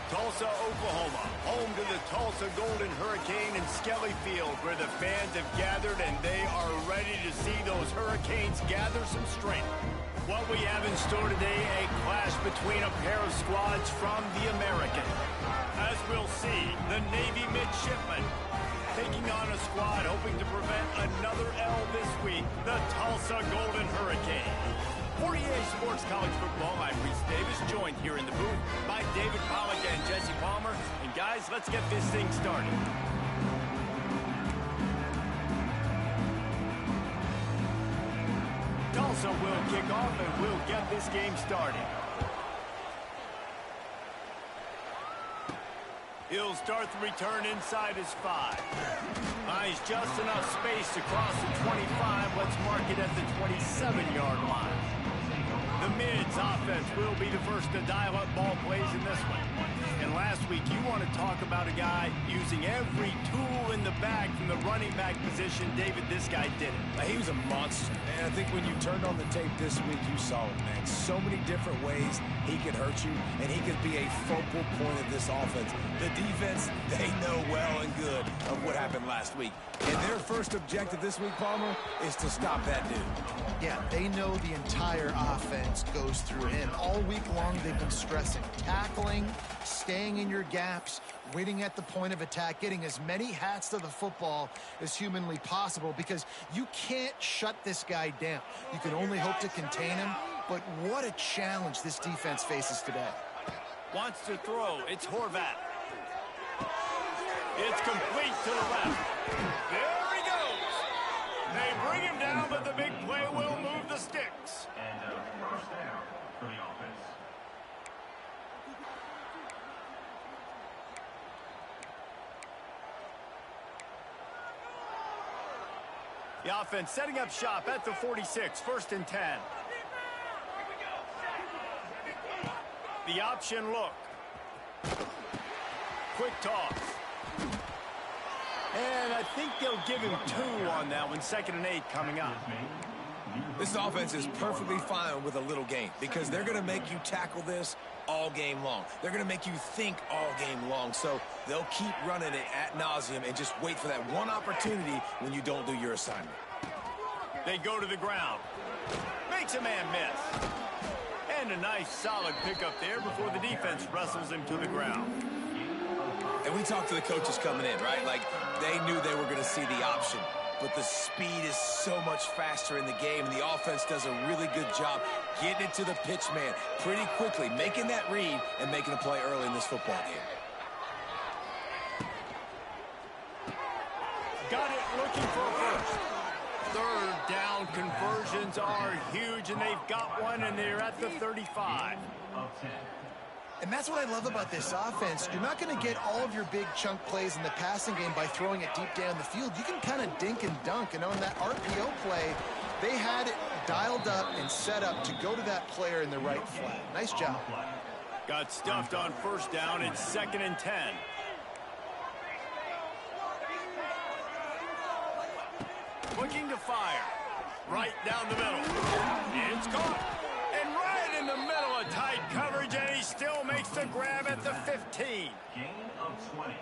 Tulsa, Oklahoma, home to the Tulsa Golden Hurricane in Skelly Field, where the fans have gathered and they are ready to see those Hurricanes gather some strength. What we have in store today, a clash between a pair of squads from the American. As we'll see, the Navy midshipmen taking on a squad hoping to prevent another L this week, the Tulsa Golden Hurricane. For EA Sports College Football, I'm Reese Davis, joined here in the booth by David Pollack and Jesse Palmer. And guys, let's get this thing started. Tulsa will kick off and we'll get this game started. He'll start the return inside his 5. Finds just enough space to cross the 25. Let's mark it at the 27-yard line. The Mids offense will be the first to dial up ball plays in this one. And last week, you want to talk about a guy using every tool in the bag from the running back position. David, this guy did it. He was a monster, man. I think when you turned on the tape this week, you saw it, man. So many different ways he could hurt you, and he could be a focal point of this offense. The defense, they know well and good of what happened last week. And their first objective this week, Palmer, is to stop that dude. Yeah, they know the entire offense goes through him. All week long, they've been stressing tackling, staying in your gaps, winning at the point of attack, getting as many hats to the football as humanly possible, because you can't shut this guy down. You can only hope to contain him, but what a challenge this defense faces today. Wants to throw. It's Horvat. It's complete to the left. There he goes. They bring him down, but the big play will move the sticks. And first down for the offense. The offense setting up shop at the 46, 1st and 10. The option look. Quick toss. And I think they'll give him 2 on that one, 2nd and 8 coming up. This offense is perfectly fine with a little game because they're going to make you tackle this all game long. They're going to make you think all game long. So they'll keep running it ad nauseum and just wait for that one opportunity when you don't do your assignment. They go to the ground. Makes a man miss. And a nice solid pickup there before the defense wrestles him to the ground. And we talked to the coaches coming in, right? Like, they knew they were going to see the option. But the speed is so much faster in the game, and the offense does a really good job getting it to the pitch man pretty quickly, making that read and making a play early in this football game. Got it looking for a first. 3rd down conversions are huge, and they've got one, and they're at the 35. And that's what I love about this offense. You're not going to get all of your big chunk plays in the passing game by throwing it deep down the field. You can kind of dink and dunk. And on that RPO play, they had it dialed up and set up to go to that player in the right flat. Nice job. Got stuffed on 1st down. It's 2nd and 10. Looking to fire. Right down the middle. It's caught. And right in the middle of tight coverage, and he still makes the grab at the 15. Gain of 20.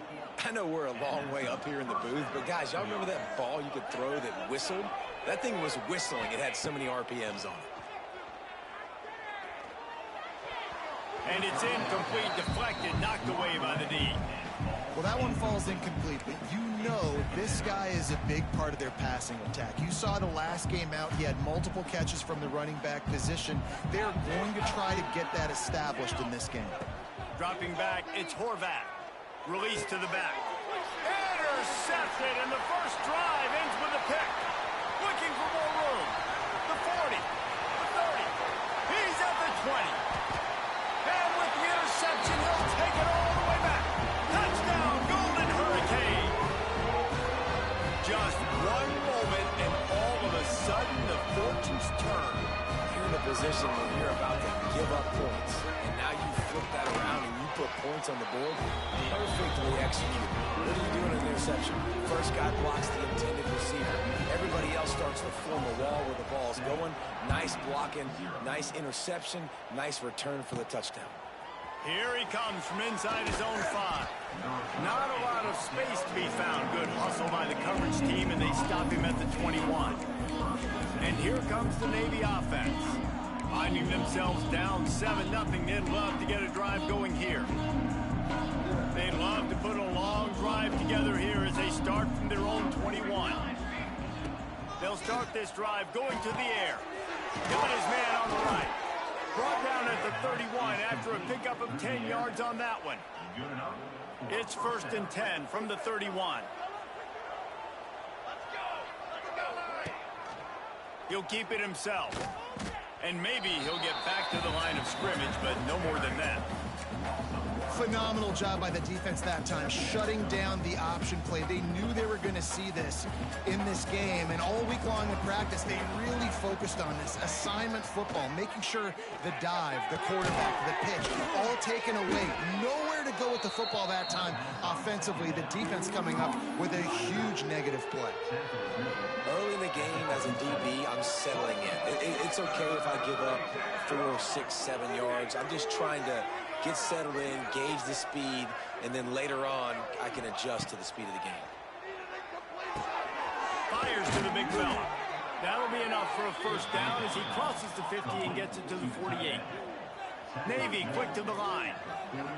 I know we're a long way up here in the booth, but guys, y'all remember that ball you could throw that whistled? That thing was whistling. It had so many RPMs on it. And it's incomplete, deflected, knocked away by the D. Well, that one falls incomplete, but you know this guy is a big part of their passing attack. You saw the last game out, he had multiple catches from the running back position. They're going to try to get that established in this game. Dropping back, it's Horvat. Release to the back. Intercepted, and the first drive ends with a pick. Looking for more room. The 40, the 30. He's at the 20. And with the interception, he'll take it all the way back. Touchdown, Golden Hurricane. Just one moment, and all of a sudden, the fortunes turn. You're in a position where you're about to give up points, and now you flip that around and you put points on the board. Perfectly executed. What are you doing in an interception? First guy blocks the intended receiver. Everybody else starts to form a wall where the ball's going. Nice blocking, nice interception, nice return for the touchdown. Here he comes from inside his own 5. Not a lot of space to be found. Good hustle by the coverage team, and they stop him at the 21. And here comes the Navy offense. Finding themselves down 7-0, they'd love to get a drive going here. They'd love to put a long drive together here as they start from their own 21. They'll start this drive going to the air. Got his man on the right. Brought down at the 31 after a pickup of 10 yards on that one. It's 1st and 10 from the 31. He'll keep it himself. And maybe he'll get back to the line of scrimmage, but no more than that. Phenomenal job by the defense that time, shutting down the option play. They knew they were going to see this in this game, and all week long in practice, they really focused on this assignment football, making sure the dive, the quarterback, the pitch, all taken away. Nowhere to go with the football that time offensively. The defense coming up with a huge negative play. Early in the game, as a DB, I'm settling in. It's okay if I give up 4, 6, 7 yards. I'm just trying to get settled in, gauge the speed, and then later on, I can adjust to the speed of the game. Fires to the big fella. That'll be enough for a 1st down as he crosses the 50 and gets it to the 48. Navy quick to the line.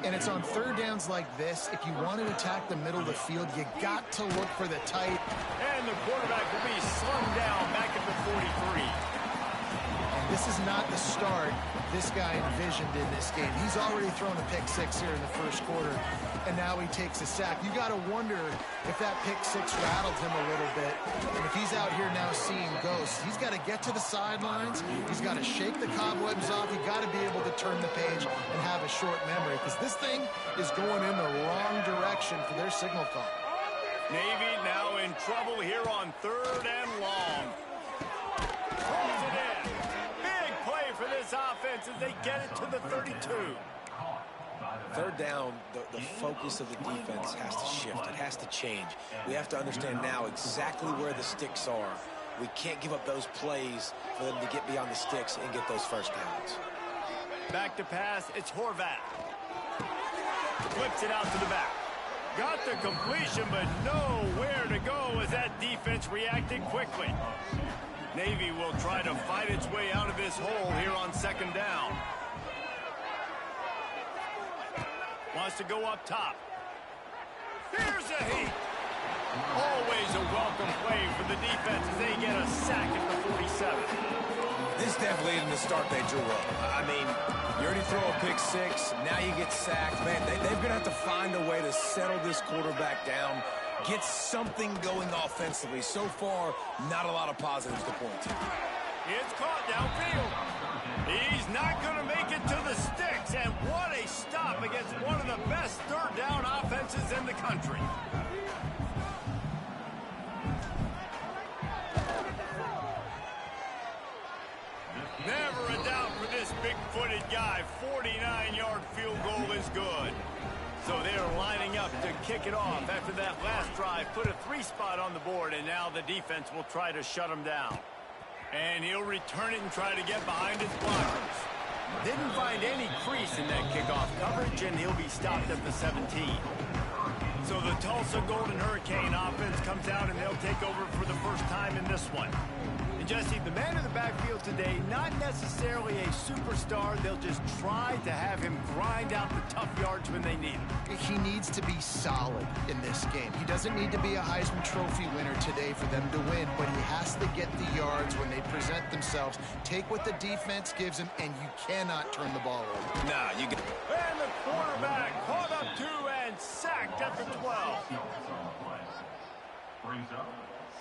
And it's on 3rd downs like this. If you want to attack the middle of the field, you got to look for the tight. And the quarterback will be slung down back at the 43. And this is not the start this guy envisioned in this game. He's already thrown a pick 6 here in the 1st quarter, and now he takes a sack. You got to wonder if that pick 6 rattled him a little bit. And if he's out here now seeing ghosts, he's got to get to the sidelines. He's got to shake the cobwebs off. You got to be able to turn the page and have a short memory, because this thing is going in the wrong direction for their signal call. Navy now in trouble here on 3rd and long. Throws it in. Big play for this offense as they get it to the 32. 3rd down, the focus of the defense has to shift. It has to change. We have to understand now exactly where the sticks are. We can't give up those plays for them to get beyond the sticks and get those 1st downs. Back to pass, it's Horvat. Flips it out to the back. Got the completion, but nowhere to go as that defense reacted quickly. Navy will try to fight its way out of this hole here on 2nd down. Wants to go up top. Here's a heat. Always a welcome play for the defense as they get a sack at the 47. This definitely isn't the start they drew up. I mean, you already throw a pick 6, now you get sacked. Man, they're going to have to find a way to settle this quarterback down, get something going offensively. So far, not a lot of positives to point to. It's caught downfield. He's not going to make it to the sticks, and what a stop against one of the best 3rd down offenses in the country. Never a doubt for this big-footed guy. 49-yard field goal is good. So they're lining up to kick it off after that last drive. Put a 3 spot on the board, and now the defense will try to shut him down. And he'll return it and try to get behind his blockers. Didn't find any crease in that kickoff coverage, and he'll be stopped at the 17. So the Tulsa Golden Hurricane offense comes out, and they'll take over for the 1st time in this one. And Jesse, the man in the backfield today, not necessarily a superstar. They'll just try to have him grind out the tough yards when they need him. He needs to be solid in this game. He doesn't need to be a Heisman Trophy winner today for them to win, but he has to get the yards when they present themselves. Take what the defense gives him, and you cannot turn the ball over. Nah, you get. And the quarterback caught up to and sacked at the 12. Brings up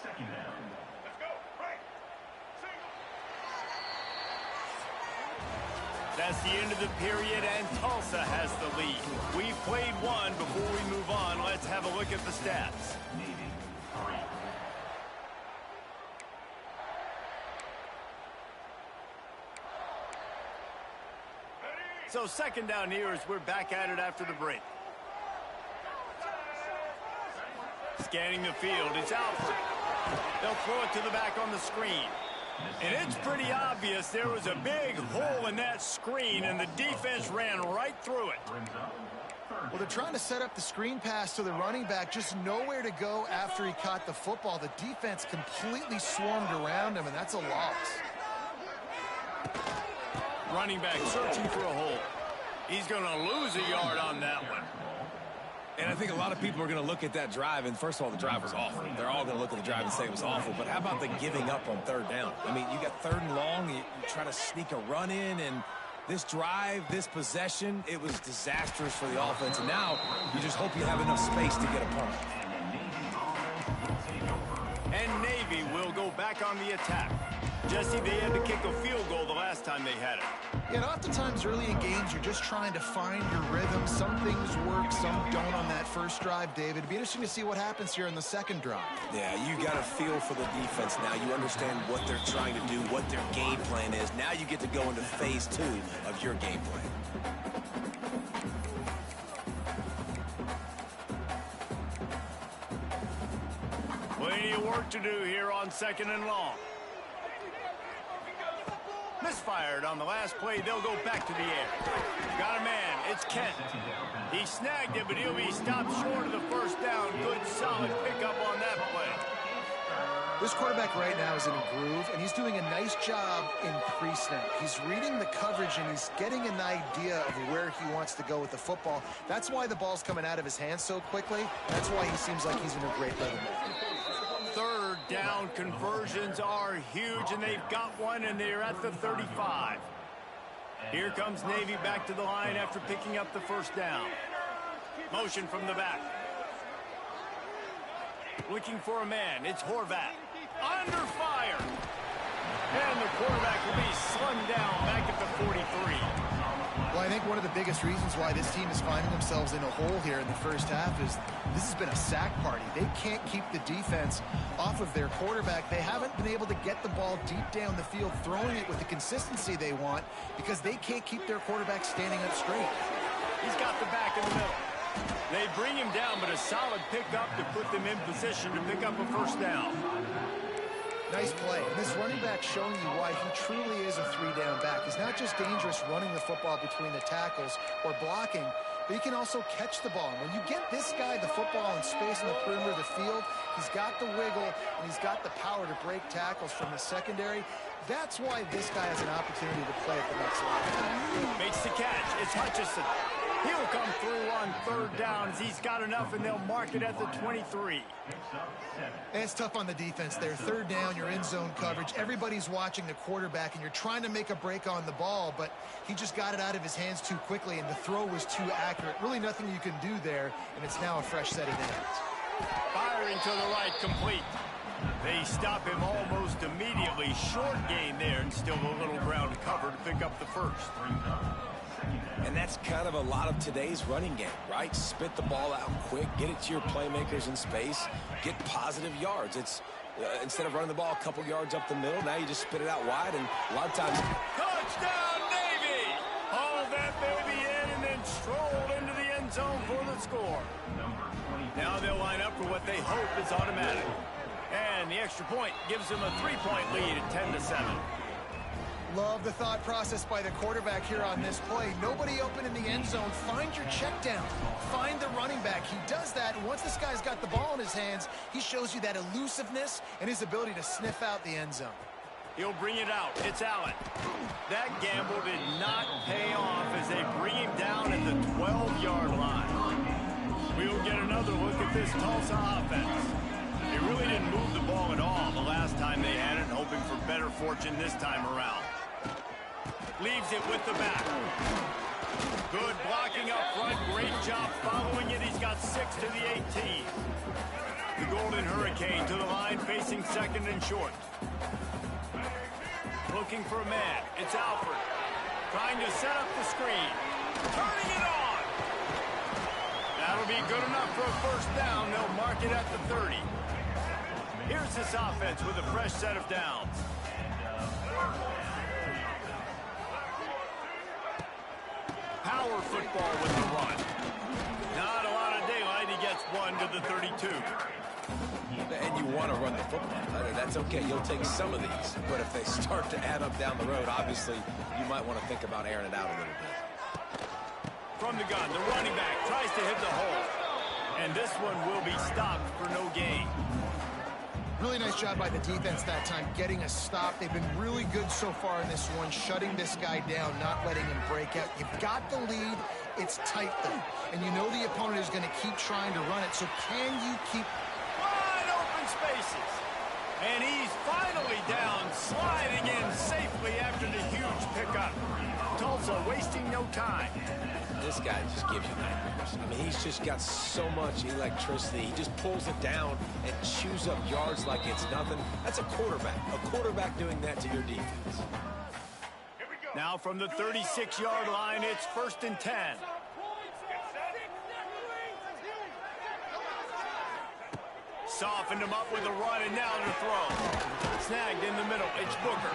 2nd down. That's the end of the period, and Tulsa has the lead. We've played one. Before we move on, let's have a look at the stats. So 2nd down here as we're back at it after the break. Scanning the field, it's Alford. They'll throw it to the back on the screen. And it's pretty obvious there was a big hole in that screen, and the defense ran right through it. Well, they're trying to set up the screen pass to the running back, just nowhere to go after he caught the football. The defense completely swarmed around him, and that's a loss. Running back searching for a hole. He's going to lose a yard on that one. And I think a lot of people are going to look at that drive, and first of all, the drive was awful. They're all going to look at the drive and say it was awful, but how about the giving up on third down? I mean, you got third and long, you try to sneak a run in, and this drive, this possession, it was disastrous for the offense, and now you just hope you have enough space to get a punt. And Navy will go back on the attack. Jesse, they had to kick a field goal the last time they had it. Yeah, and oftentimes early in games, you're just trying to find your rhythm. Some things work, some don't on that first drive, David. It'd be interesting to see what happens here in the second drive. Yeah, you got a feel for the defense now. You understand what they're trying to do, what their game plan is. Now you get to go into phase 2 of your game plan. Plenty of work to do here on second and long. Misfired on the last play. They'll go back to the air. Got a man. It's Kent. He snagged it, but he'll be stopped short of the first down. Good, solid pickup on that play. This quarterback right now is in a groove, and he's doing a nice job in pre-snap. He's reading the coverage, and he's getting an idea of where he wants to go with the football. That's why the ball's coming out of his hands so quickly. That's why he seems like he's in a great rhythm. Third down conversions are huge, and they've got one, and they're at the 35. Here comes Navy back to the line after picking up the first down. Motion from the back. Looking for a man. It's Horvath. Under fire. And the quarterback will be slung down back at the 43. Well, I think one of the biggest reasons why this team is finding themselves in a hole here in the first half is this has been a sack party. They can't keep the defense off of their quarterback. They haven't been able to get the ball deep down the field, throwing it with the consistency they want because they can't keep their quarterback standing up straight. He's got the back in the middle. They bring him down, but a solid pickup to put them in position to pick up a first down. Nice play. And this running back showing you why he truly is a three-down back. He's not just dangerous running the football between the tackles or blocking, but he can also catch the ball. And when you get this guy the football in space in the perimeter of the field, he's got the wiggle and he's got the power to break tackles from the secondary. That's why this guy has an opportunity to play at the next level. Makes the catch. It's Hutchison. He'll come through on third downs. He's got enough, and they'll mark it at the 23. And it's tough on the defense there. Third down, you're in zone coverage. Everybody's watching the quarterback, and you're trying to make a break on the ball, but he just got it out of his hands too quickly, and the throw was too accurate. Really nothing you can do there, and it's now a fresh set of downs. Firing to the right, complete. They stop him almost immediately. Short gain there, and still a little ground to cover to pick up the first. And that's kind of a lot of today's running game, right? Spit the ball out quick, get it to your playmakers in space, get positive yards. It's instead of running the ball a couple yards up the middle, now you just spit it out wide, and a lot of times... Touchdown, Navy! Hauled that baby in and then strolled into the end zone for the score. Now they'll line up for what they hope is automatic. And the extra point gives them a 3-point lead at 10-7. Love the thought process by the quarterback here on this play. Nobody open in the end zone. Find your check down. Find the running back. He does that, and once this guy's got the ball in his hands, he shows you that elusiveness and his ability to sniff out the end zone. He'll bring it out. It's Allen. That gamble did not pay off as they bring him down at the 12-yard line. We'll get another look at this Tulsa offense. They really didn't move the ball at all the last time they had it, hoping for better fortune this time around. Leaves it with the back. Good blocking up front. Great job following it. He's got 6 to the 18. The Golden Hurricane to the line, facing second and short. Looking for a man. It's Alford. Trying to set up the screen. Turning it on. That'll be good enough for a first down. They'll mark it at the 30. Here's this offense with a fresh set of downs. Power football with the run. Not a lot of daylight. He gets one to the 32. And you want to run the football. That's okay. You'll take some of these. But if they start to add up down the road, obviously, you might want to think about airing it out a little bit. From the gun, the running back tries to hit the hole. And this one will be stopped for no gain. Really nice job by the defense that time, getting a stop. They've been really good so far in this one, shutting this guy down, not letting him break out. You've got the lead. It's tight, though. And you know the opponent is going to keep trying to run it. So can you keep... Wide open spaces. And he's finally down, sliding in safely after the huge pickup. Tulsa wasting no time. This guy just gives you nightmares. I mean, he's just got so much electricity. He just pulls it down and chews up yards like it's nothing. That's a quarterback. A quarterback doing that to your defense. Now from the 36-yard line, it's 1st and 10. Softened him up with a run, and now to throw. Snagged in the middle. It's Booker.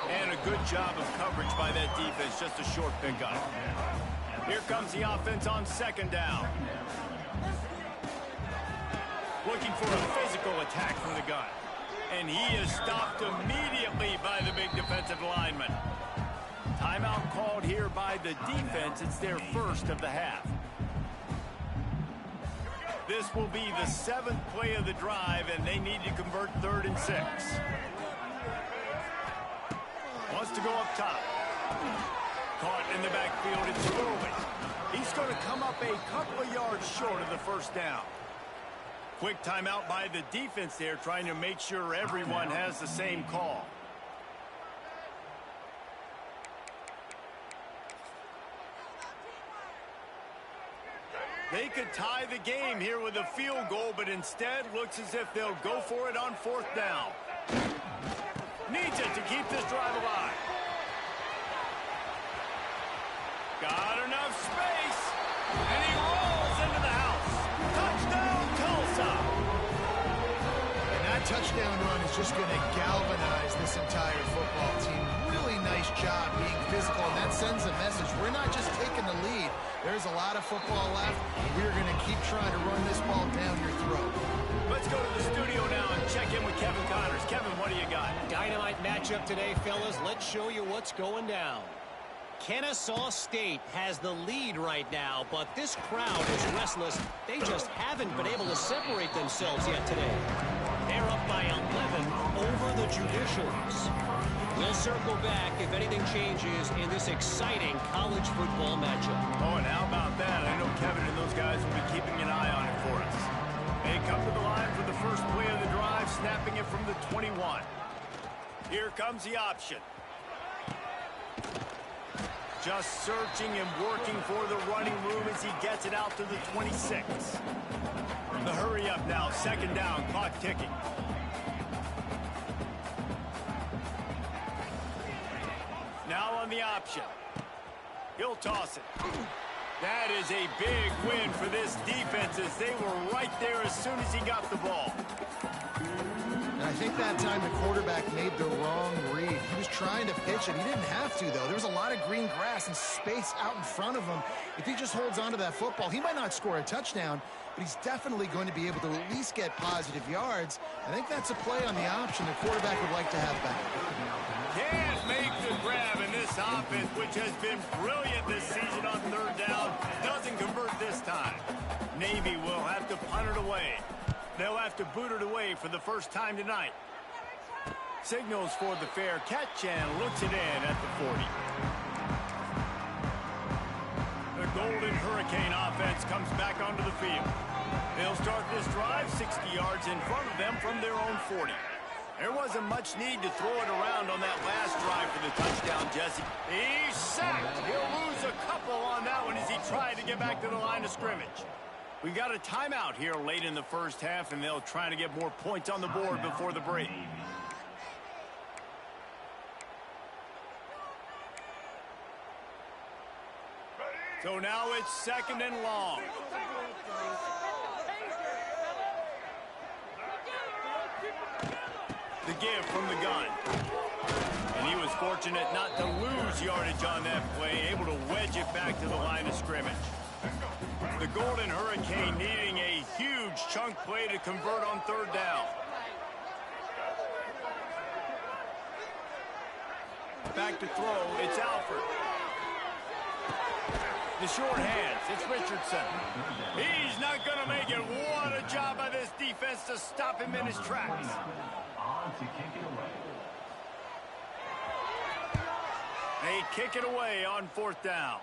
And a good job of coverage by that defense. Just a short pickup. Here comes the offense on 2nd down. Looking for a physical attack from the gun. And he is stopped immediately by the big defensive lineman. Timeout called here by the defense. It's their first of the half. This will be the 7th play of the drive, and they need to convert 3rd and 6. Wants to go up top. Caught in the backfield, it's Foley. He's going to come up a couple of yards short of the 1st down. Quick timeout by the defense there, trying to make sure everyone has the same call. They could tie the game here with a field goal, but instead looks as if they'll go for it on 4th down. Needs it to keep this drive alive. Got enough space, and he rolls into the house. Touchdown, Tulsa. And that touchdown run is just going to galvanize this entire football team. Really nice job being physical, and that sends a message. We're not just taking the lead. There's a lot of football left. We're going to keep trying to run this ball down your throat. Let's go to the studio now and check in with Kevin Connors. Kevin, what do you got? Dynamite matchup today, fellas. Let's show you what's going down. Kennesaw State has the lead right now, but this crowd is restless. They just haven't been able to separate themselves yet today. They're up by 11 over the Judicials. We'll circle back if anything changes in this exciting college football matchup. Oh, and how about that? I know Kevin and those guys will be keeping an eye on it for us. They come to the line for the first play of the drive, snapping it from the 21. Here comes the option. Just searching and working for the running room as he gets it out to the 26. The hurry up now, 2nd down, clock ticking. Now on the option. He'll toss it. That is a big win for this defense as they were right there as soon as he got the ball. And I think that time the quarterback made the wrong read. He was trying to pitch it. He didn't have to, though. There was a lot of green grass and space out in front of him. If he just holds on to that football, he might not score a touchdown, but he's definitely going to be able to at least get positive yards. I think that's a play on the option the quarterback would like to have back. Can't make the grab in this offense, which has been brilliant this season on 3rd down. Doesn't convert this time. Navy will have to punt it away. They'll have to boot it away for the first time tonight. Signals for the fair catch and looks it in at the 40. The Golden Hurricane offense comes back onto the field. They'll start this drive 60 yards in front of them from their own 40. There wasn't much need to throw it around on that last drive for the touchdown, Jesse. He's sacked. He'll lose a couple on that one as he tried to get back to the line of scrimmage. We got a timeout here late in the first half, and they'll try to get more points on the board before the break. So now it's 2nd and long. The give from the gun. And he was fortunate not to lose yardage on that play, able to wedge it back to the line of scrimmage. The Golden Hurricane needing a huge chunk play to convert on third down. Back to throw, it's Alford. The short hands, it's Richardson. He's not going to make it. What a job by this defense to stop him in his tracks. They kick it away on fourth down.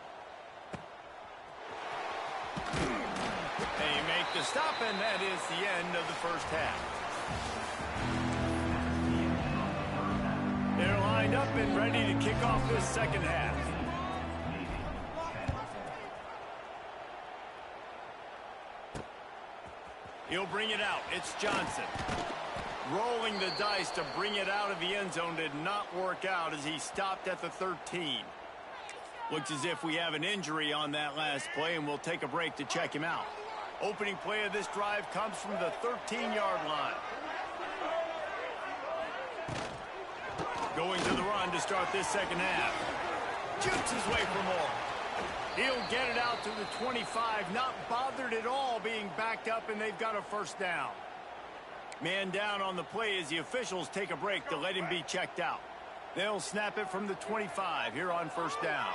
They make the stop, and that is the end of the first half. They're lined up and ready to kick off this second half. He'll bring it out. It's Johnson. Rolling the dice to bring it out of the end zone did not work out as he stopped at the 13. Looks as if we have an injury on that last play, and we'll take a break to check him out. Opening play of this drive comes from the 13-yard line. Going to the run to start this second half. Jukes his way for more. He'll get it out to the 25, not bothered at all being backed up, and they've got a first down. Man down on the play as the officials take a break to let him be checked out. They'll snap it from the 25 here on first down.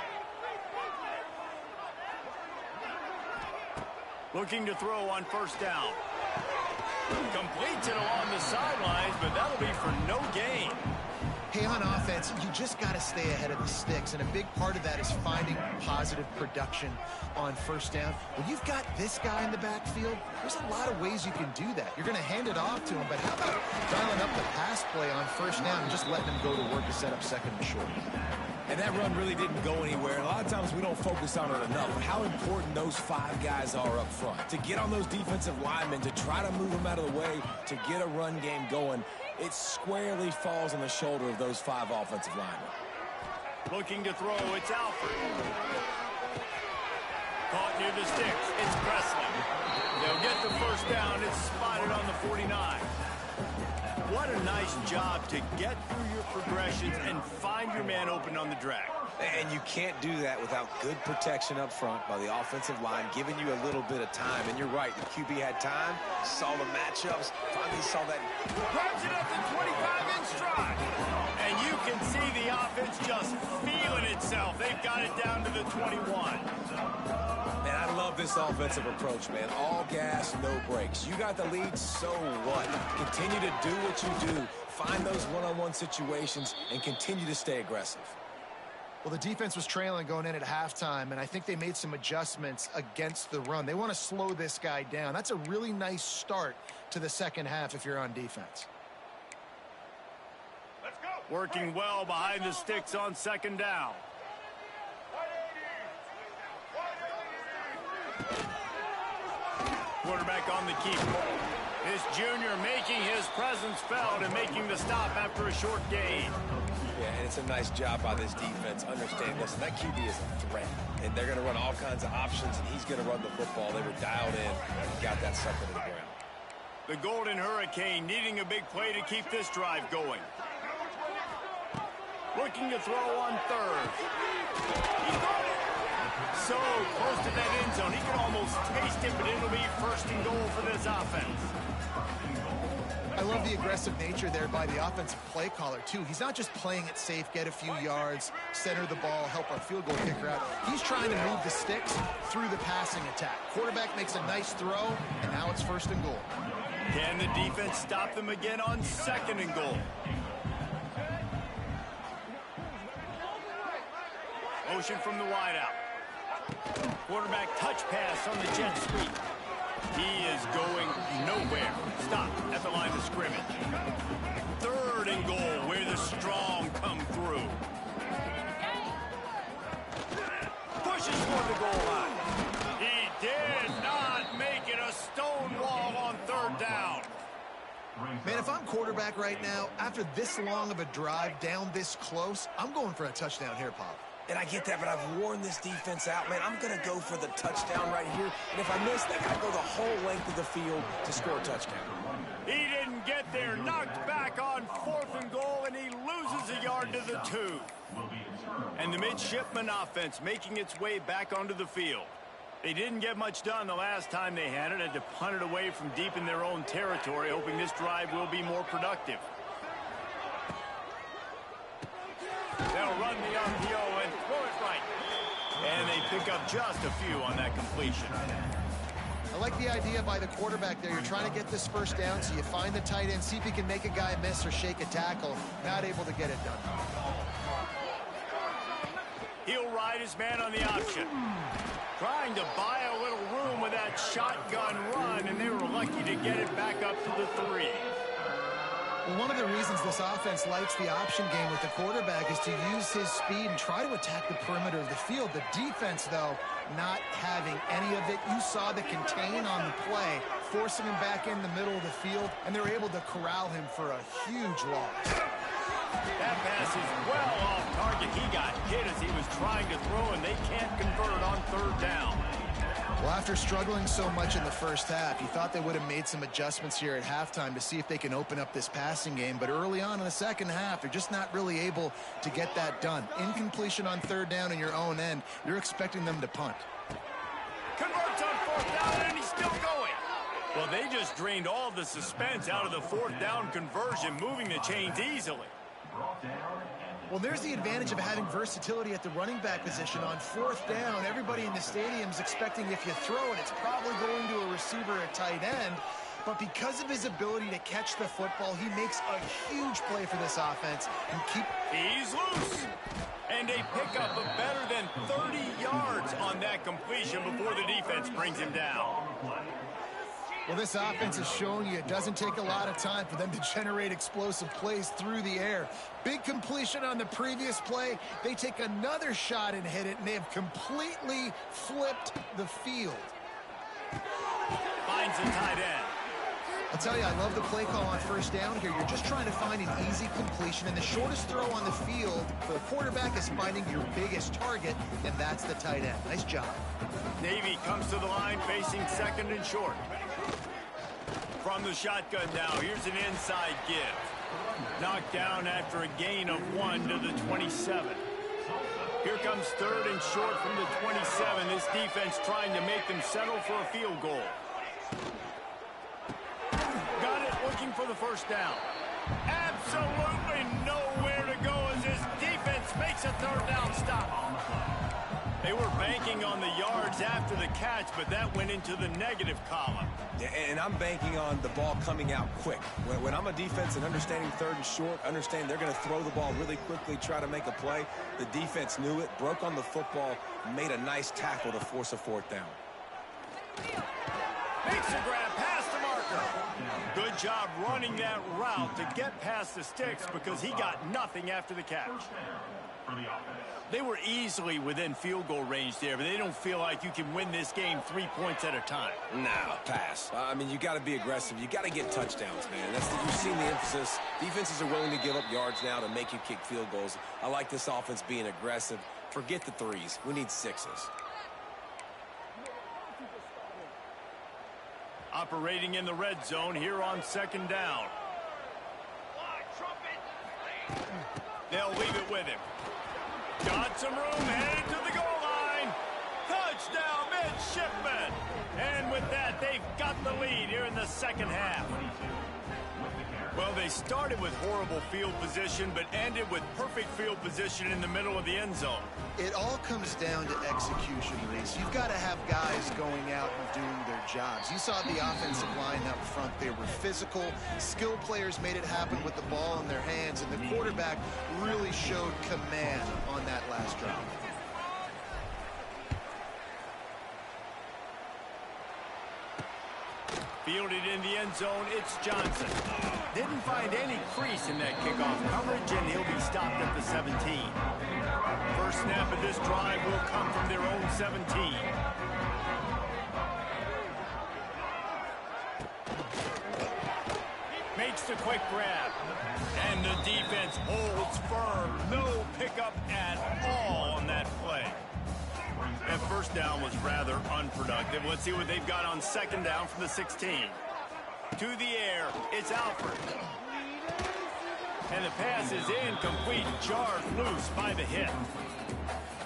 Looking to throw on first down. Completes it along the sidelines, but that'll be for no gain. Hey, on offense, you just got to stay ahead of the sticks, and a big part of that is finding positive production on first down. When you've got this guy in the backfield, there's a lot of ways you can do that. You're going to hand it off to him, but how about dialing up the pass play on first down and just letting him go to work to set up second and short? And that run really didn't go anywhere. A lot of times we don't focus on it enough. How important those five guys are up front. To get on those defensive linemen, to try to move them out of the way, to get a run game going, it squarely falls on the shoulder of those five offensive linemen. Looking to throw, it's Alford. Caught near the sticks, it's Presley. They'll get the first down, it's spotted on the 49. What a nice job to get through your progressions and find your man open on the drag. And you can't do that without good protection up front by the offensive line, giving you a little bit of time. And you're right, the QB had time, saw the matchups, finally saw that. Grabs it up to 25 in stride. And you can see the offense just feeling itself. They've got it down to the 21. Man, I love this offensive approach, man. All gas, no brakes. You got the lead, so what? Continue to do what you do. Find those one-on-one situations and continue to stay aggressive. Well, the defense was trailing going in at halftime, and I think they made some adjustments against the run. They want to slow this guy down. That's a really nice start to the second half if you're on defense. Let's go. Working well behind the sticks on second down. Quarterback on the keep. This junior making his presence felt and making the stop after a short gain. Yeah, and it's a nice job by this defense. Understand, listen, that QB is a threat. And they're going to run all kinds of options, and he's going to run the football. They were dialed in and got that sucker to the ground. The Golden Hurricane needing a big play to keep this drive going. Looking to throw on third. He got it! So close to that end zone. He can almost taste it, but it'll be first and goal for this offense. I love the aggressive nature there by the offensive play caller, too. He's not just playing it safe, get a few yards, center the ball, help our field goal kicker out. He's trying to move the sticks through the passing attack. Quarterback makes a nice throw, and now it's first and goal. Can the defense stop them again on second and goal? Motion from the wideout. Quarterback touch pass on the jet sweep. He is going nowhere. Stop at the line of scrimmage. Third and goal where the strong come through. Pushes for the goal line. He did not make it a stone wall on third down. Man, if I'm quarterback right now, after this long of a drive down this close, I'm going for a touchdown here, Pop. And I get that, but I've worn this defense out, man. I'm going to go for the touchdown right here. And if I miss, they got to go the whole length of the field to score a touchdown. He didn't get there. Knocked back on fourth and goal, and he loses a yard to the 2. And the midshipman offense making its way back onto the field. They didn't get much done the last time they had it. Had to punt it away from deep in their own territory, hoping this drive will be more productive. They'll run the RPO and throw it right. And they pick up just a few on that completion. I like the idea by the quarterback there. You're trying to get this first down, so you find the tight end, see if he can make a guy miss or shake a tackle. Not able to get it done. He'll ride his man on the option. Trying to buy a little room with that shotgun run, and they were lucky to get it back up to the 3. Well, one of the reasons this offense likes the option game with the quarterback is to use his speed and try to attack the perimeter of the field. The defense, though, not having any of it. You saw the contain on the play, forcing him back in the middle of the field, and they're able to corral him for a huge loss. That pass is well off target. He got hit as he was trying to throw, and they can't convert on 3rd down. Well, after struggling so much in the first half, you thought they would have made some adjustments here at halftime to see if they can open up this passing game. But early on in the second half, they're just not really able to get that done. Incompletion on 3rd down in your own end, you're expecting them to punt. Converts on 4th down, and he's still going. Well, they just drained all the suspense out of the 4th down conversion, moving the chains easily. Well, there's the advantage of having versatility at the running back position. On 4th down, everybody in the stadium is expecting if you throw it, it's probably going to a receiver at tight end. But because of his ability to catch the football, he makes a huge play for this offense. And He's loose. And they pick up a better than 30 yards on that completion before the defense brings him down. Well, this offense is showing you it doesn't take a lot of time for them to generate explosive plays through the air. Big completion on the previous play. They take another shot and hit it, and they have completely flipped the field. Finds a tight end. I'll tell you, I love the play call on 1st down here. You're just trying to find an easy completion, and the shortest throw on the field for the quarterback is finding your biggest target, and that's the tight end. Nice job. Navy comes to the line facing 2nd and short. From the shotgun now, here's an inside give. Knocked down after a gain of 1 to the 27. Here comes 3rd and short from the 27. This defense trying to make them settle for a field goal. Got it, looking for the 1st down. Absolutely nowhere to go as this defense makes a 3rd down stop. They were banking on the yards after the catch, but that went into the negative column. Yeah, and I'm banking on the ball coming out quick. When I'm a defense and understanding 3rd and short, understand they're going to throw the ball really quickly, try to make a play. The defense knew it, broke on the football, made a nice tackle to force a 4th down. Makes a grab past the marker. Good job running that route to get past the sticks because he got nothing after the catch. They were easily within field goal range there, but they don't feel like you can win this game 3 points at a time. Nah, pass. I mean, you got to be aggressive. You got to get touchdowns, man. You've seen the emphasis. Defenses are willing to give up yards now to make you kick field goals. I like this offense being aggressive. Forget the 3s. We need 6s. Operating in the red zone here on 2nd down. They'll leave it with him. Got some room, headed to the goal line. Touchdown, midshipman. And with that, they've got the lead here in the 2nd half. Well, they started with horrible field position, but ended with perfect field position in the middle of the end zone. It all comes down to execution, Reese. You've got to have guys going out and doing their jobs. You saw the offensive line up front. They were physical. Skilled players made it happen with the ball in their hands, and the quarterback really showed command on that last drive. Fielded in the end zone, it's Johnson. Didn't find any crease in that kickoff coverage, and he'll be stopped at the 17. First snap of this drive will come from their own 17. Makes the quick grab. And the defense holds firm. No pickup at all on that play. That 1st down was rather unproductive. Let's see what they've got on 2nd down from the 16. To the air, it's Alford. And the pass is incomplete, jarred loose by the hit.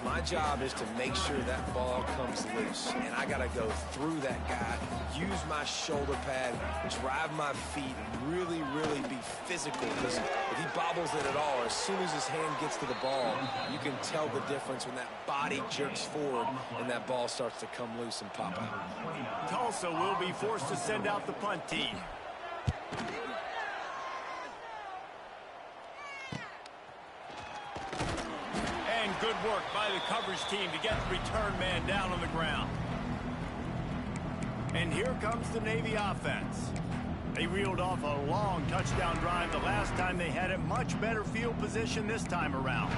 My job is to make sure that ball comes loose, and I got to go through that guy, use my shoulder pad, drive my feet, really, really be physical, because if he bobbles it at all, as soon as his hand gets to the ball, you can tell the difference when that body jerks forward and that ball starts to come loose and pop out. Tulsa will be forced to send out the punt team. And good work by the coverage team to get the return man down on the ground. And here comes the Navy offense. They reeled off a long touchdown drive the last time they had it. Much better field position this time around.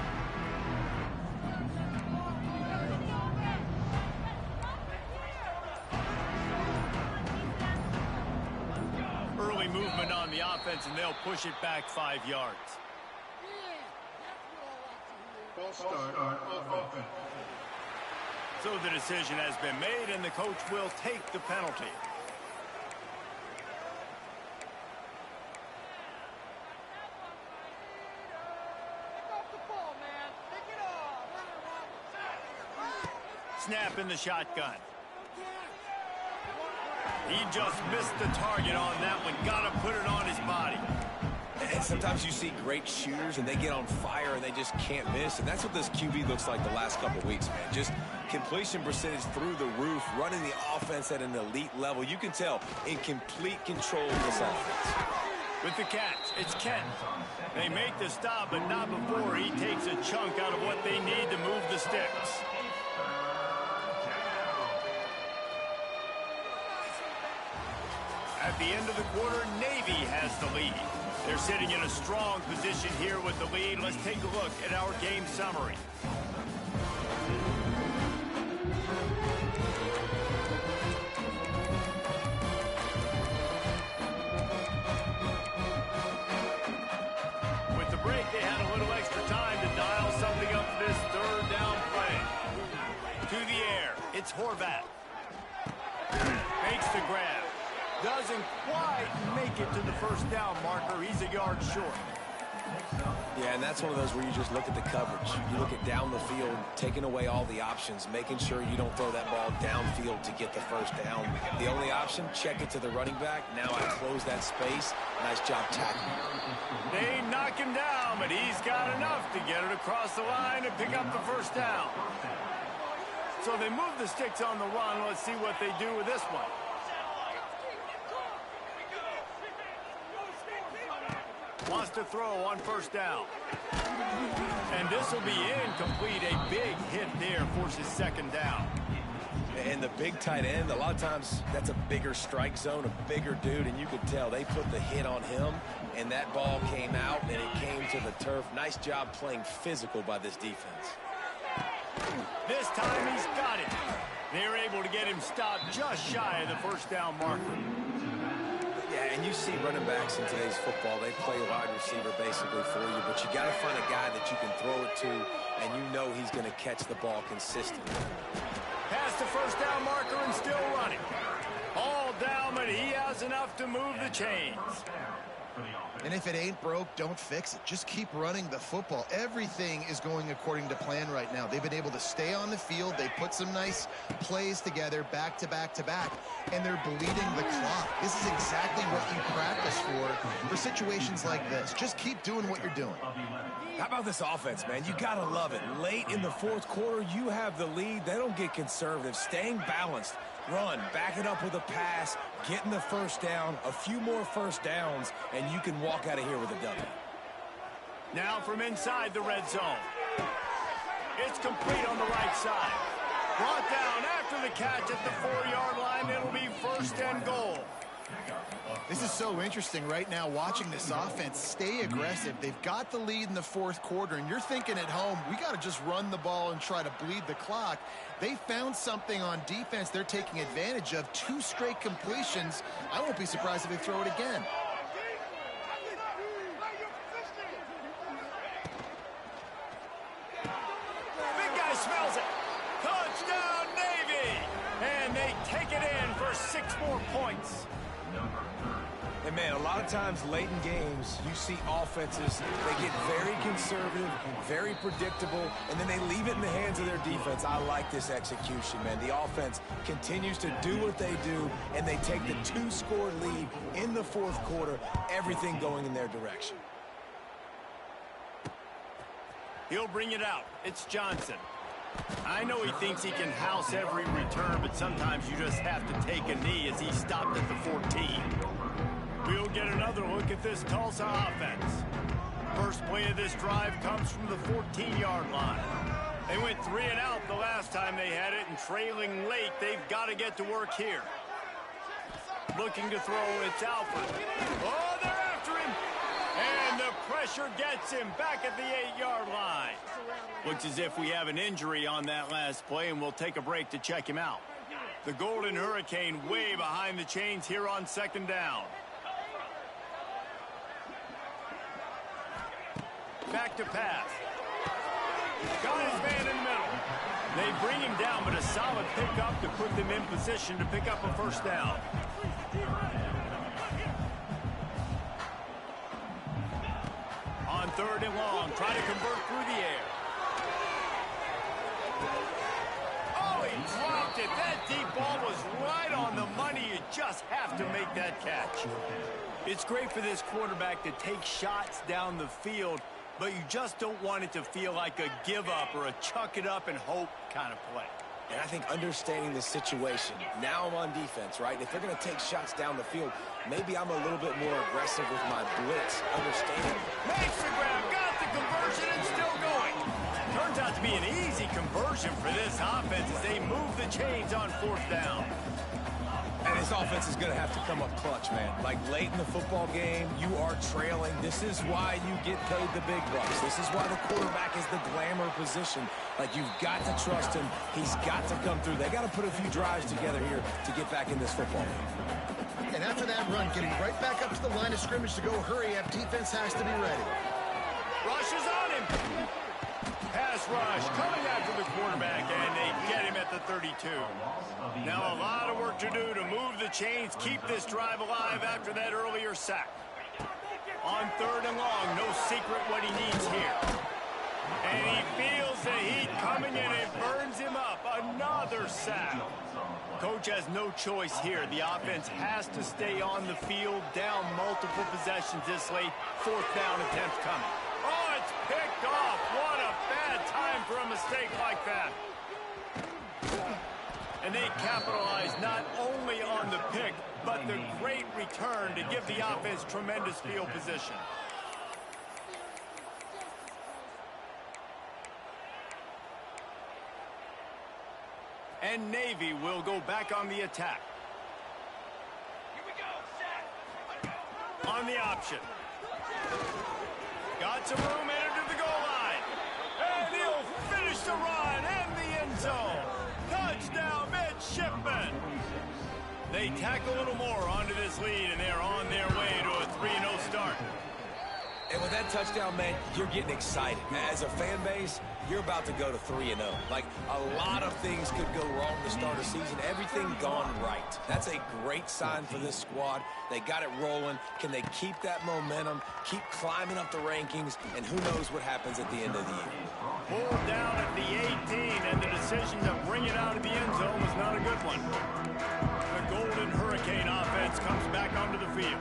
Early movement on the offense, and they'll push it back 5 yards. So the decision has been made, and the coach will take the penalty. Snap in the shotgun. He just missed the target on that one. Got to put it on his body. And sometimes you see great shooters, and they get on fire, and they just can't miss. And that's what this QB looks like the last couple of weeks, man. Just completion percentage through the roof, running the offense at an elite level. You can tell in complete control of this offense. With the catch, it's Kent. They make the stop, but not before he takes a chunk out of what they need to move the sticks. At the end of the quarter, Navy has the lead. They're sitting in a strong position here with the lead. Let's take a look at our game summary. With the break, they had a little extra time to dial something up this third down play. To the air, it's Horvat. Makes the grab. Doesn't quite make it to the first down marker. He's a yard short. Yeah, and that's one of those where you just look at the coverage. You look at down the field, taking away all the options, making sure you don't throw that ball downfield to get the first down. The only option, check it to the running back. Now I close that space. Nice job tackling. They knock him down, but he's got enough to get it across the line and pick up the first down. So they move the sticks on the run. Let's see what they do with this one. Wants to throw on first down. And this will be incomplete. A big hit there forces second down. And the big tight end, a lot of times that's a bigger strike zone, a bigger dude, and you could tell they put the hit on him, and that ball came out, and it came to the turf. Nice job playing physical by this defense. This time he's got it. They're able to get him stopped just shy of the first down marker. Yeah, and you see running backs in today's football, they play wide receiver basically for you, but you got to find a guy that you can throw it to, and you know he's going to catch the ball consistently. Past the first down marker and still running. All down, but he has enough to move the chains. And if it ain't broke, don't fix it. Just keep running the football. Everything is going according to plan right now. They've been able to stay on the field. They put some nice plays together back to back to back, and they're bleeding the clock. This is exactly what you practice for situations like this. Just keep doing what you're doing. How about this offense, man? You got to love it. Late in the fourth quarter, you have the lead. They don't get conservative. Staying balanced. Run, back it up with a pass, getting the first down, a few more first downs, and you can walk out of here with a W. Now from inside the red zone. It's complete on the right side. Brought down after the catch at the 4-yard line. It'll be first and goal. This is so interesting right now, watching this offense stay aggressive. They've got the lead in the fourth quarter, and you're thinking at home, we got to just run the ball and try to bleed the clock. They found something on defense they're taking advantage of. 2 straight completions. I won't be surprised if they throw it again. Big guy smells it. Touchdown, Navy! And they take it in for 6 more points. And, man, a lot of times late in games, you see offenses, they get very conservative, very predictable, and then they leave it in the hands of their defense. I like this execution, man. The offense continues to do what they do, and they take the 2-score lead in the fourth quarter, everything going in their direction. He'll bring it out. It's Johnson. I know he thinks he can house every return, but sometimes you just have to take a knee as he stopped at the 14. We'll get another look at this Tulsa offense. First play of this drive comes from the 14-yard line. They went 3 and out the last time they had it, and trailing late, they've got to get to work here. Looking to throw, it's Alford. Oh, they're after him! And the pressure gets him back at the 8-yard line. Looks as if we have an injury on that last play, and we'll take a break to check him out. The Golden Hurricane way behind the chains here on second down. Back to pass. Got his man in the middle. They bring him down, but a solid pickup to put them in position to pick up a first down. On 3rd and long, try to convert through the air. Oh, he dropped it. That deep ball was right on the money. You just have to make that catch. It's great for this quarterback to take shots down the field, but you just don't want it to feel like a give-up or a chuck-it-up-and-hope kind of play. And I think understanding the situation, now I'm on defense, right? If they're going to take shots down the field, maybe I'm a little bit more aggressive with my blitz, understanding. Makes the grab, got the conversion, and still going. Turns out to be an easy conversion for this offense as they move the chains on 4th down. And this offense is going to have to come up clutch, man. Like late in the football game, you are trailing. This is why you get paid the big bucks. This is why the quarterback is the glamour position. Like, you've got to trust him. He's got to come through. They got to put a few drives together here to get back in this football game. And after that run, getting right back up to the line of scrimmage to go hurry up, defense has to be ready. Rush is on him. Pass rush coming after the quarterback, and they get him at the 32. Now a lot of work to do to move the chains, keep this drive alive after that earlier sack. On 3rd and long, no secret what he needs here. And he feels the heat coming in and burns him up. Another sack. Coach has no choice here. The offense has to stay on the field, down multiple possessions this late. 4th down attempt coming. Oh, it's picked off. What a bad time for a mistake like that. And they capitalize not only on the pick, but the great return to give the offense tremendous field position. And Navy will go back on the attack. Here we go, on the option. Got some room, entered to the goal line. And he'll finish the run and the end zone. Touchdown, midshipmen. They tack a little more onto this lead, and they're on their way to a 3-0 start. And with that touchdown, man, you're getting excited. As a fan base, you're about to go to 3-0. Like, a lot of things could go wrong to start a season. Everything gone right. That's a great sign for this squad. They got it rolling. Can they keep that momentum, keep climbing up the rankings, and who knows what happens at the end of the year. Pulled down at the 18, and the decision to bring it out of the end zone was not a good one. The Golden Hurricane offense comes back onto the field.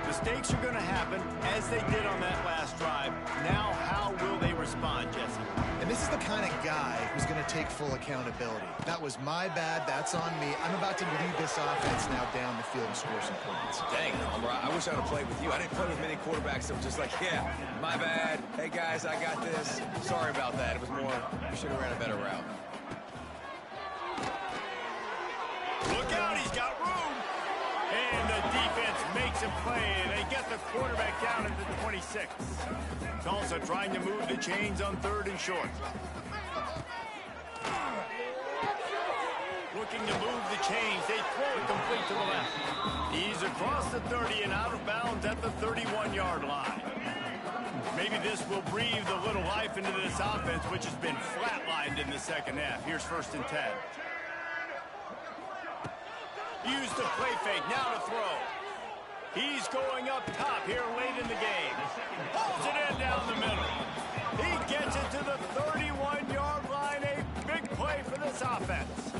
Mistakes are going to happen, as they did on that last drive. Now, how will they respond, Jesse? And this is the kind of guy who's going to take full accountability. That was my bad. That's on me. I'm about to lead this offense now down the field and score some points. Dang, I wish I would have played with you. I didn't play with many quarterbacks that were just like, yeah, my bad. Hey, guys, I got this. Sorry about that. It was more, we should have ran a better route. Look out, he's got room. And the defense makes a play. They get the quarterback down at the 26. Tulsa trying to move the chains on 3rd and short. Looking to move the chains. They throw it complete to the left. He's across the 30 and out of bounds at the 31-yard line. Maybe this will breathe a little life into this offense, which has been flatlined in the second half. Here's 1st and 10. Use the play fake, now to throw. He's going up top here late in the game. Pulls it in down the middle. He gets it to the 31-yard line. A big play for this offense.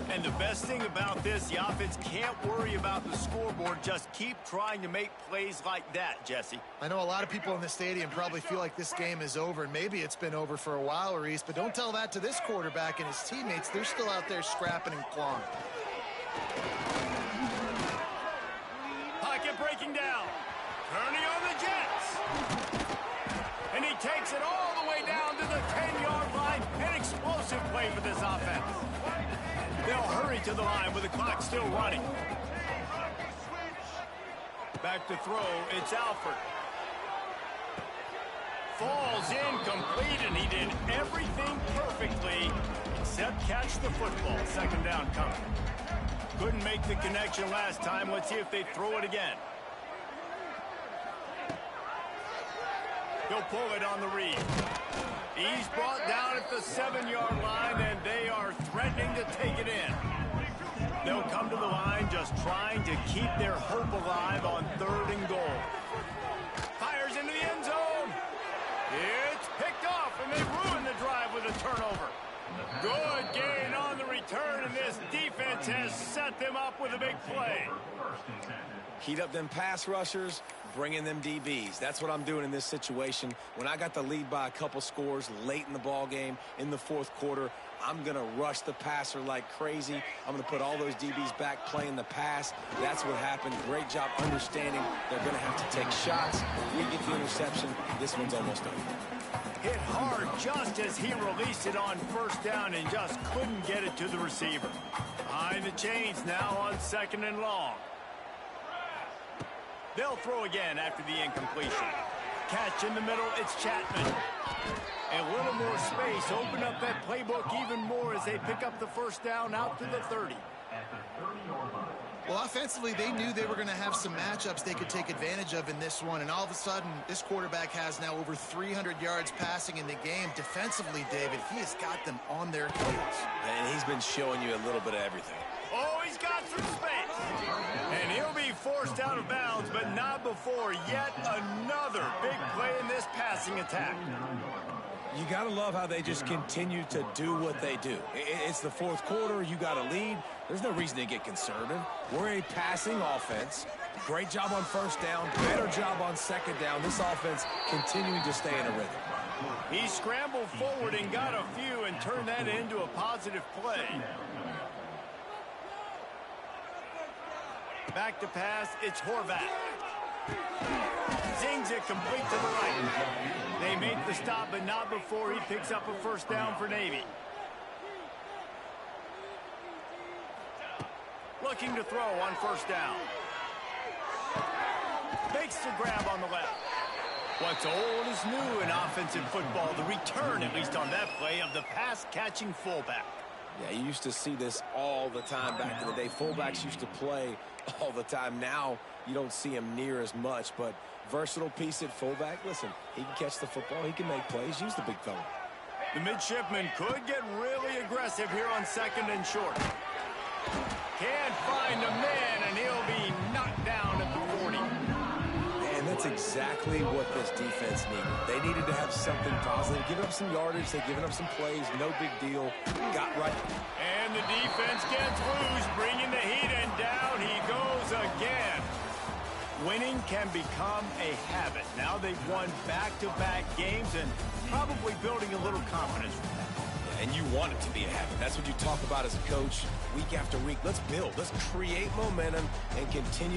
And the best thing about this, the offense can't worry about the scoreboard. Just keep trying to make plays like that, Jesse. I know a lot of people in the stadium probably feel like this game is over, and maybe it's been over for a while, Reese, but don't tell that to this quarterback and his teammates. They're still out there scrapping and clawing. Pocket breaking down. Turning on the Jets. And he takes it all the way down to the 10-yard line. An explosive play for this offense. They'll hurry to the line with the clock still running. Back to throw, it's Alford. Falls incomplete, and he did everything perfectly except catch the football. Second down coming. Couldn't make the connection last time. Let's see if they throw it again. He'll pull it on the read. He's brought down at the 7-yard line, and they are threatening to take it in. They'll come to the line just trying to keep their hope alive on 3rd and goal. Fires into the end zone. It's picked off, and they ruin the drive with a turnover. Good gain on the return, and this defense has set them up with a big play. Heat up them pass rushers, bring in them DBs. That's what I'm doing in this situation. When I got the lead by a couple scores late in the ball game, in the 4th quarter, I'm going to rush the passer like crazy. I'm going to put all those DBs back playing the pass. That's what happened. Great job understanding they're going to have to take shots. We get the interception. This one's almost over. Hit hard just as he released it on 1st down and just couldn't get it to the receiver. Behind the chains now on 2nd and long. They'll throw again after the incompletion. Catch in the middle, it's Chapman. A little more space, open up that playbook even more as they pick up the 1st down out to the 30. Well, offensively, they knew they were going to have some matchups they could take advantage of in this one, and all of a sudden, this quarterback has now over 300 yards passing in the game. Defensively, David, he has got them on their heels. And he's been showing you a little bit of everything. Oh, he's got some space. And he'll be forced out of bounds, but not before yet another big play in this passing attack. You got to love how they just continue to do what they do. It's the 4th quarter. You got a lead. There's no reason to get conservative. We're a passing offense. Great job on 1st down. Better job on 2nd down. This offense continuing to stay in a rhythm. He scrambled forward and got a few and turned that into a positive play. Back to pass, it's Horvath. Zings it complete to the right. They make the stop, but not before he picks up a 1st down for Navy. Looking to throw on 1st down. Makes the grab on the left. What's old is new in offensive football. The return, at least on that play, of the pass-catching fullback. Yeah, you used to see this all the time back in the day. Fullbacks used to play all the time. Now you don't see him near as much, but versatile piece at fullback. Listen, he can catch the football. He can make plays. Use the big fella. The midshipman could get really aggressive here on 2nd and short. Can't find a man, and he'll be knocked down at the 40. And that's exactly what this defense needed. They needed to have something positive. Giving up some yardage. They've given up some plays. No big deal. Got right. And the defense gets loose, bringing the heat, and down he goes again. Winning can become a habit. Now they've won back-to-back games and probably building a little confidence from that. And you want it to be a habit. That's what you talk about as a coach week after week. Let's build. Let's create momentum and continue.